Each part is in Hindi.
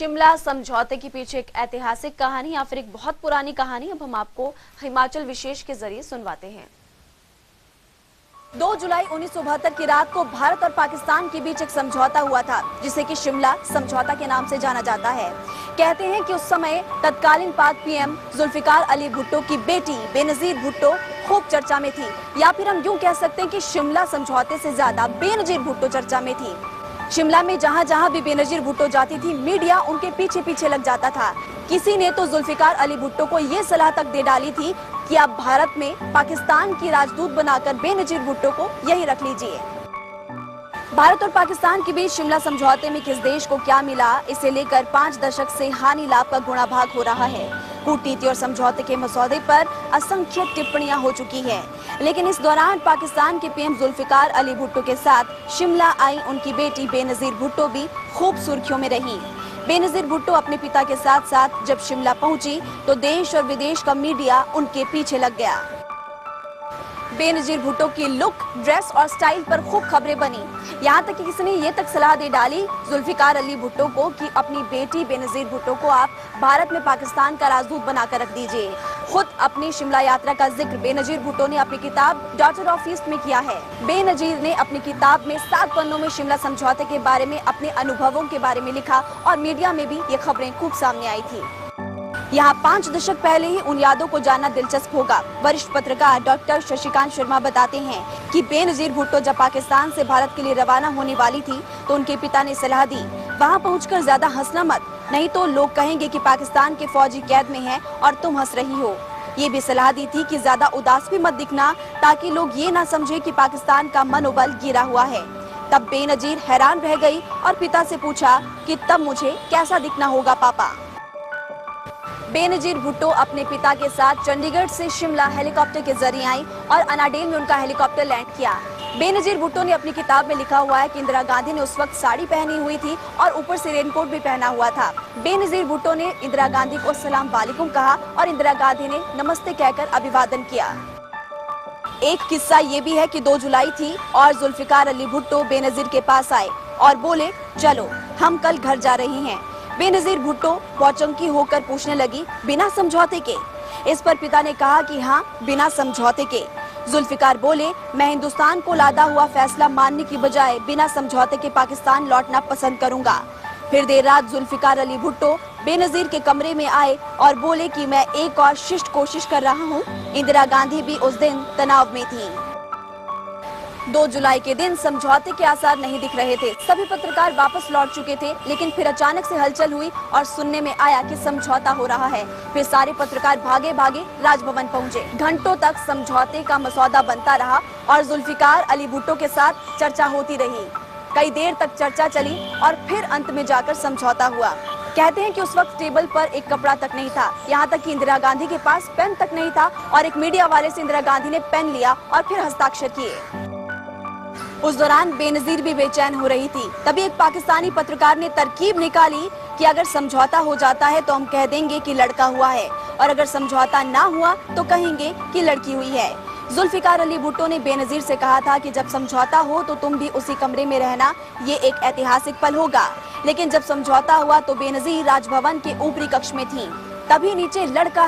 शिमला समझौते के पीछे एक ऐतिहासिक कहानी या फिर एक बहुत पुरानी कहानी अब हम आपको हिमाचल विशेष के जरिए सुनवाते हैं। 2 जुलाई 1972 की रात को भारत और पाकिस्तान के बीच एक समझौता हुआ था, जिसे कि शिमला समझौता के नाम से जाना जाता है। कहते हैं कि उस समय तत्कालीन पाक पीएम जुल्फिकार अली भुट्टो की बेटी बेनजीर भुट्टो खूब चर्चा में थी, या फिर हम यूं कह सकते हैं कि शिमला समझौते से ज्यादा बेनजीर भुट्टो चर्चा में थी। शिमला में जहां जहां भी बेनजीर भुट्टो जाती थी, मीडिया उनके पीछे पीछे लग जाता था। किसी ने तो जुल्फिकार अली भुट्टो को ये सलाह तक दे डाली थी कि आप भारत में पाकिस्तान की राजदूत बनाकर बेनजीर भुट्टो को यही रख लीजिए। भारत और पाकिस्तान के बीच शिमला समझौते में किस देश को क्या मिला, इसे लेकर 5 दशक से हानि लाभ का गुणा भाग हो रहा है। कूटनीति और समझौते के मसौदे पर असंख्य टिप्पणियां हो चुकी हैं, लेकिन इस दौरान पाकिस्तान के पीएम जुल्फिकार अली भुट्टो के साथ शिमला आई उनकी बेटी बेनजीर भुट्टो भी खूब सुर्खियों में रही। बेनजीर भुट्टो अपने पिता के साथ साथ जब शिमला पहुंची तो देश और विदेश का मीडिया उनके पीछे लग गया। बेनजीर भुट्टो की लुक, ड्रेस और स्टाइल पर खूब खबरें बनी। यहाँ तक कि किसी ने ये तक सलाह दे डाली जुल्फिकार अली भुट्टो को कि अपनी बेटी बेनजीर भुट्टो को आप भारत में पाकिस्तान का राजदूत बनाकर रख दीजिए। खुद अपनी शिमला यात्रा का जिक्र बेनजीर भुट्टो ने अपनी किताब डॉटर ऑफ ईस्ट में किया है। बेनजीर ने अपनी किताब में 7 पन्नों में शिमला समझौते के बारे में अपने अनुभवों के बारे में लिखा और मीडिया में भी ये खबरें खूब सामने आई थी। यहाँ 5 दशक पहले ही उन यादों को जानना दिलचस्प होगा। वरिष्ठ पत्रकार डॉक्टर शशिकांत शर्मा बताते हैं कि बेनजीर भुट्टो जब पाकिस्तान से भारत के लिए रवाना होने वाली थी तो उनके पिता ने सलाह दी, वहाँ पहुंचकर ज्यादा हंसना मत, नहीं तो लोग कहेंगे कि पाकिस्तान के फौजी कैद में हैं और तुम हंस रही हो। ये भी सलाह दी थी कि ज्यादा उदास भी मत दिखना, ताकि लोग ये ना समझे कि पाकिस्तान का मनोबल गिरा हुआ है। तब बेनजीर हैरान रह गई और पिता से पूछा कि तब मुझे कैसा दिखना होगा पापा। बेनजीर भुट्टो अपने पिता के साथ चंडीगढ़ से शिमला हेलीकॉप्टर के जरिए आई और अनाडेल में उनका हेलीकॉप्टर लैंड किया। बेनजीर भुट्टो ने अपनी किताब में लिखा हुआ है कि इंदिरा गांधी ने उस वक्त साड़ी पहनी हुई थी और ऊपर से रेनकोट भी पहना हुआ था। बेनजीर भुट्टो ने इंदिरा गांधी को अस्सलाम वालेकुम कहा और इंदिरा गांधी ने नमस्ते कहकर अभिवादन किया। एक किस्सा ये भी है कि 2 जुलाई थी और जुल्फिकार अली भुट्टो बेनजीर के पास आए और बोले, चलो हम कल घर जा रहे हैं। बेनजीर भुट्टो पौचंकी होकर पूछने लगी, बिना समझौते के? इस पर पिता ने कहा कि हाँ, बिना समझौते के। जुल्फिकार बोले, मैं हिंदुस्तान को लादा हुआ फैसला मानने की बजाय बिना समझौते के पाकिस्तान लौटना पसंद करूंगा। फिर देर रात जुल्फिकार अली भुट्टो बेनजीर के कमरे में आए और बोले कि मैं एक और शिष्ट कोशिश कर रहा हूँ। इंदिरा गांधी भी उस दिन तनाव में थी। 2 जुलाई के दिन समझौते के आसार नहीं दिख रहे थे। सभी पत्रकार वापस लौट चुके थे, लेकिन फिर अचानक से हलचल हुई और सुनने में आया कि समझौता हो रहा है। फिर सारे पत्रकार भागे भागे राजभवन पहुंचे। घंटों तक समझौते का मसौदा बनता रहा और जुल्फिकार अली भुट्टो के साथ चर्चा होती रही। कई देर तक चर्चा चली और फिर अंत में जाकर समझौता हुआ। कहते हैं कि उस वक्त टेबल पर एक कपड़ा तक नहीं था, यहाँ तक कि इंदिरा गांधी के पास पेन तक नहीं था और एक मीडिया वाले से इंदिरा गांधी ने पेन लिया और फिर हस्ताक्षर किए। उस दौरान बेनजीर भी बेचैन हो रही थी। तभी एक पाकिस्तानी पत्रकार ने तरकीब निकाली कि अगर समझौता हो जाता है तो हम कह देंगे कि लड़का हुआ है, और अगर समझौता ना हुआ तो कहेंगे कि लड़की हुई है। जुल्फिकार अली भुट्टो ने बेनजीर से कहा था कि जब समझौता हो तो तुम भी उसी कमरे में रहना, ये एक ऐतिहासिक पल होगा। लेकिन जब समझौता हुआ तो बेनजीर राजभवन के ऊपरी कक्ष में थी। तभी नीचे लड़का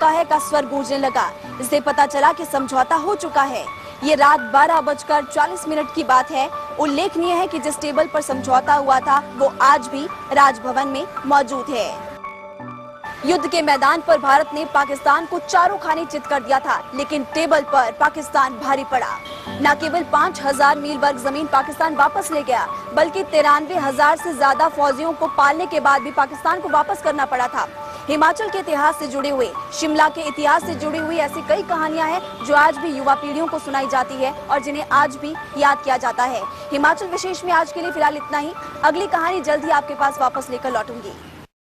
है का स्वर गूंजने लगा। इससे पता चला कि समझौता हो चुका है। ये रात 12:40 की बात है। उल्लेखनीय है कि जिस टेबल पर समझौता हुआ था वो आज भी राजभवन में मौजूद है। युद्ध के मैदान पर भारत ने पाकिस्तान को चारों खाने चित कर दिया था, लेकिन टेबल पर पाकिस्तान भारी पड़ा। न केवल 5000 मील वर्ग जमीन पाकिस्तान वापस ले गया, बल्कि 93,000 से ज्यादा फौजियों को पालने के बाद भी पाकिस्तान को वापस करना पड़ा था। हिमाचल के इतिहास से जुड़े हुए, शिमला के इतिहास से जुड़ी हुई ऐसी कई कहानियां हैं जो आज भी युवा पीढ़ियों को सुनाई जाती है और जिन्हें आज भी याद किया जाता है। हिमाचल विशेष में आज के लिए फिलहाल इतना ही। अगली कहानी जल्द ही आपके पास वापस लेकर लौटूंगी।